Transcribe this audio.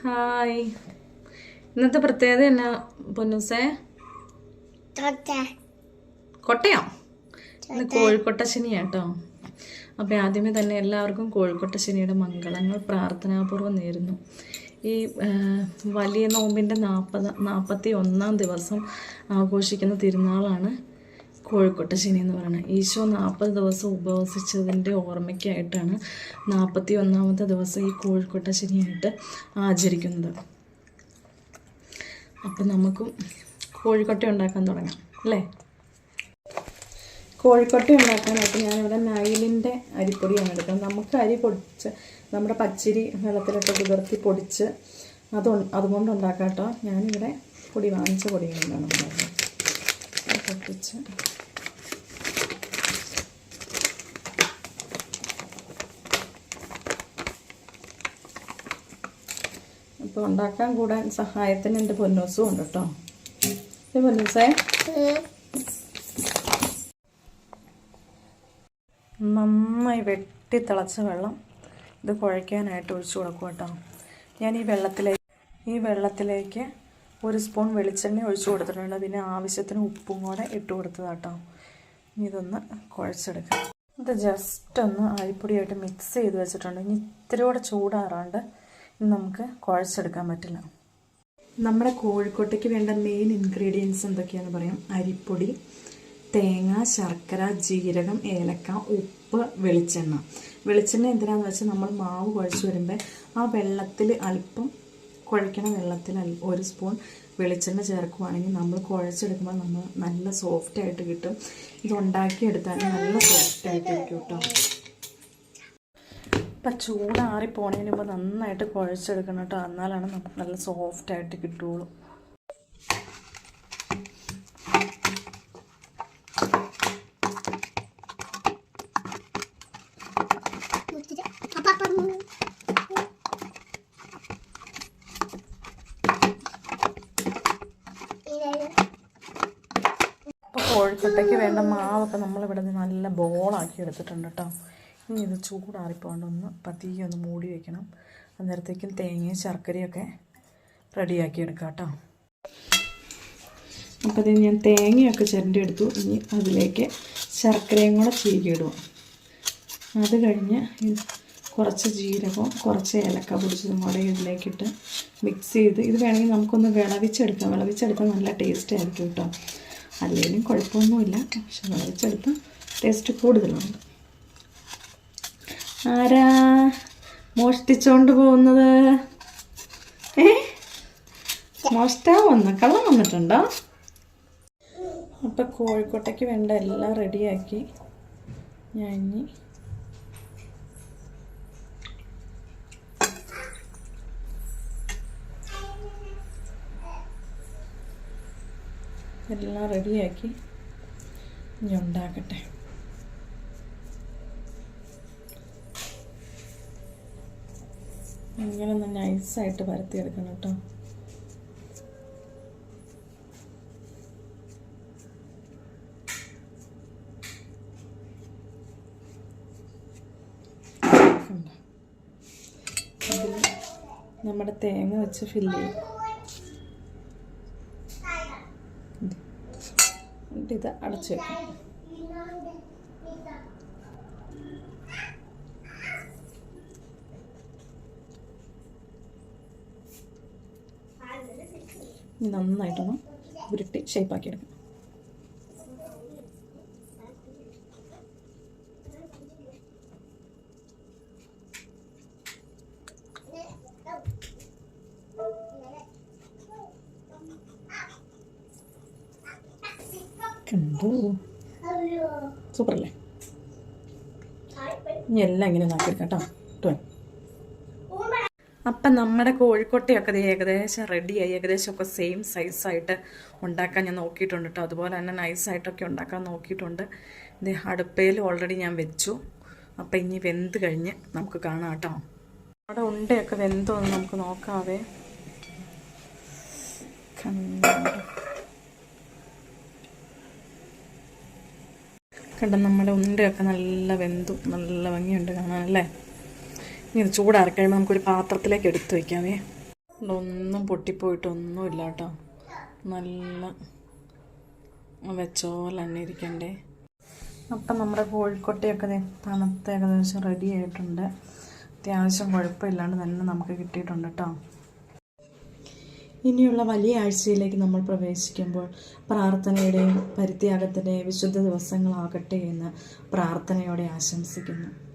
Hi. ഇന്നത്തെ പ്രത്യേകത എന്നാ പൊന്നൂസേ? കൊട്ടയോ? ഇന്ന് കോഴിക്കോട്ട ശനിയാട്ടോ. അപ്പം ആദ്യമേ തന്നെ എല്ലാവർക്കും കോഴിക്കോട്ട ശനിയുടെ മംഗളങ്ങൾ പ്രാർത്ഥനാപൂർവ്വം നേരുന്നു. ഈ വലിയ നോമ്പിൻ്റെ 41-ാം ദിവസം ആഘോഷിക്കുന്ന തിരുനാളാണ് കോഴിക്കോട്ട ശനി എന്ന് പറയുന്നത്. ഈശോ 40 ദിവസം ഉപവസിച്ചതിൻ്റെ ഓർമ്മയ്ക്കായിട്ടാണ് 41-ാമത്തെ ദിവസം ഈ കോഴിക്കോട്ട ശനിയായിട്ട് ആചരിക്കുന്നത്. അപ്പം നമുക്കും കോഴിക്കോട്ട ഉണ്ടാക്കാൻ തുടങ്ങാം അല്ലേ? കോഴിക്കോട്ട ഉണ്ടാക്കാനായിട്ട് ഞാനിവിടെ നൈലിൻ്റെ അരിപ്പൊടിയാണ് എടുക്കുന്നത്. നമുക്ക് അരി പൊടിച്ച് നമ്മുടെ പച്ചരി വെള്ളത്തിലിട്ട് കുതിർത്തി പൊടിച്ച് അതുകൊണ്ട് ഉണ്ടാക്കാം കേട്ടോ. ഞാനിവിടെ പൊടി വാങ്ങിച്ച പൊടി കൊണ്ടാണ് ഉണ്ടാക്കുന്നത്. പൊട്ടിച്ച് ഇപ്പോൾ ഉണ്ടാക്കാൻ കൂടാൻ സഹായത്തിന് എൻ്റെ പൊന്നൂസും ഉണ്ട് കേട്ടോ. പൊന്നൂസേ, നന്നായി വെട്ടി തിളച്ച വെള്ളം ഇത് കുഴയ്ക്കാനായിട്ട് ഒഴിച്ചു കൊടുക്കും കേട്ടോ. ഞാൻ ഈ വെള്ളത്തിലേക്ക് 1 സ്പൂൺ വെളിച്ചെണ്ണ ഒഴിച്ചു കൊടുത്തിട്ടുണ്ട്. പിന്നെ ആവശ്യത്തിന് ഉപ്പും കൂടെ ഇട്ട് കൊടുത്തതാട്ടോ. ഇതൊന്ന് കുഴച്ചെടുക്കാം. ഇത് ജസ്റ്റ് ഒന്ന് അരിപ്പൊടിയായിട്ട് മിക്സ് ചെയ്ത് വെച്ചിട്ടുണ്ട്. ഇനി ഇത്തിരി കൂടെ ചൂടാറാണ്ട് നമുക്ക് കുഴച്ചെടുക്കാൻ പറ്റില്ല. നമ്മുടെ കോഴിക്കോട്ടയ്ക്ക് വേണ്ട മെയിൻ ഇൻഗ്രീഡിയൻസ് എന്തൊക്കെയാണെന്ന് പറയാം. അരിപ്പൊടി, തേങ്ങ, ശർക്കര, ജീരകം, ഏലക്ക, ഉപ്പ്, വെളിച്ചെണ്ണ. വെളിച്ചെണ്ണ എന്തിനാണെന്ന് വെച്ചാൽ നമ്മൾ മാവ് കുഴച്ച് വരുമ്പോൾ ആ വെള്ളത്തിൽ അല്പം കുഴയ്ക്കണ വെള്ളത്തിൽ 1 സ്പൂൺ വെളിച്ചെണ്ണ ചേർക്കുവാണെങ്കിൽ നമ്മൾ കുഴച്ചെടുക്കുമ്പോൾ നമ്മൾ നല്ല സോഫ്റ്റായിട്ട് കിട്ടും. ഇത് ഉണ്ടാക്കിയെടുത്താൽ നല്ല സോഫ്റ്റായിട്ട് ഇരിക്കും കേട്ടോ. ഇപ്പം ചൂടാറിപ്പോണതിന് മുമ്പ് നന്നായിട്ട് കുഴച്ചെടുക്കണം കേട്ടോ. എന്നാലാണ് നമുക്ക് നല്ല സോഫ്റ്റായിട്ട് കിട്ടുകയുള്ളൂ. ഇപ്പോൾ കോഴിക്കോട്ടയ്ക്ക് വേണ്ട മാവൊക്കെ നമ്മളിവിടെ നല്ല ബോളാക്കി എടുത്തിട്ടുണ്ട് കേട്ടോ. ഇനി ഇത് ചൂടാറിപ്പോണ്ടൊന്ന് പതിയെ ഒന്ന് മൂടി വയ്ക്കണം. അന്നേരത്തേക്കും തേങ്ങയും ശർക്കരയൊക്കെ റെഡിയാക്കി എടുക്കാം കേട്ടോ. അപ്പോൾ ഇത് ഞാൻ തേങ്ങയൊക്കെ ചിരണ്ടി എടുത്തു. ഇനി അതിലേക്ക് ശർക്കരയും കൂടെ ചീകിയിടുക. അത് കഴിഞ്ഞ് കുറച്ച് ജീരകവും കുറച്ച് ഏലക്ക പൊടിച്ചതും കൂടെ ഇതിലേക്കിട്ട് മിക്സ് ചെയ്ത് ഇത് വേണമെങ്കിൽ നമുക്കൊന്ന് വിളവിച്ചെടുക്കാം. വിളവിച്ചെടുത്താൽ നല്ല ടേസ്റ്റ് ആയിരിക്കും കേട്ടോ. അല്ലെങ്കിലും കുഴപ്പമൊന്നുമില്ല, പക്ഷെ വിളവിച്ചെടുത്താൽ ടേസ്റ്റ് കൂടുതലുണ്ട്. ആരാ മോഷ്ടിച്ചോണ്ട് പോകുന്നത്? മോഷ്ടാവൊന്ന് കള്ളം വന്നിട്ടുണ്ടോ? അപ്പം കോഴിക്കോട്ടയ്ക്ക് വേണ്ട എല്ലാം റെഡിയാക്കി ഞാൻ ഇനി എല്ലാം റെഡിയാക്കി ഇനി ഉണ്ടാക്കട്ടെ. ഇങ്ങനെ ഒന്ന് നൈസായിട്ട് പരത്തിയെടുക്കണം കേട്ടോ. അതിൽ നമ്മുടെ തേങ്ങ വെച്ച് ഫില്ല് ചെയ്യും. എന്നിട്ട് ഇത് അടച്ചു വെക്കണം. നന്നായിട്ടൊന്ന് ഉരുട്ടി ഷേപ്പാക്കി എടുക്കണം. കണ്ടോ, സൂപ്പറല്ലേ? ഇനി എല്ലാം ഇങ്ങനെ നോക്കിയെടുക്കാം കേട്ടോ. അപ്പം നമ്മുടെ കോഴിക്കോട്ടയൊക്കെ ഏകദേശം റെഡിയായി. ഏകദേശമൊക്കെ സെയിം സൈസായിട്ട് ഉണ്ടാക്കാൻ ഞാൻ നോക്കിയിട്ടുണ്ട് കേട്ടോ. അതുപോലെ തന്നെ നൈസായിട്ടൊക്കെ ഉണ്ടാക്കാൻ നോക്കിയിട്ടുണ്ട്. ഇത് അടുപ്പയിൽ ഓൾറെഡി ഞാൻ വെച്ചു. അപ്പം ഇനി വെന്ത് കഴിഞ്ഞ് നമുക്ക് കാണാം കേട്ടോ. അവിടെ ഉണ്ടയൊക്കെ വെന്തോന്ന് നമുക്ക് നോക്കാവേ. കണ്ട നമ്മുടെ ഉണ്ടയൊക്കെ നല്ല വെന്തു, നല്ല ഭംഗിയുണ്ട് കാണാനല്ലേ. ഇനി ഇത് ചൂടാറി കഴിയുമ്പോൾ നമുക്കൊരു പാത്രത്തിലേക്ക് എടുത്ത് വയ്ക്കാമേ. ഒന്നും പൊട്ടിപ്പോയിട്ടൊന്നുമില്ല കേട്ടോ. നല്ല വെച്ചോലെ തന്നെ ഇരിക്കണ്ടേ. അപ്പം നമ്മുടെ കോഴിക്കോട്ടയൊക്കെ തണുത്ത് ഏകദേശം റെഡി ആയിട്ടുണ്ട്. അത്യാവശ്യം കുഴപ്പമില്ലാണ്ട് തന്നെ നമുക്ക് കിട്ടിയിട്ടുണ്ട് കേട്ടോ. ഇനിയുള്ള വലിയ ആഴ്ചയിലേക്ക് നമ്മൾ പ്രവേശിക്കുമ്പോൾ പ്രാർത്ഥനയുടെയും പരിത്യാഗത്തിൻ്റെയും വിശുദ്ധ ദിവസങ്ങളാകട്ടെ എന്ന് പ്രാർത്ഥനയോടെ ആശംസിക്കുന്നു.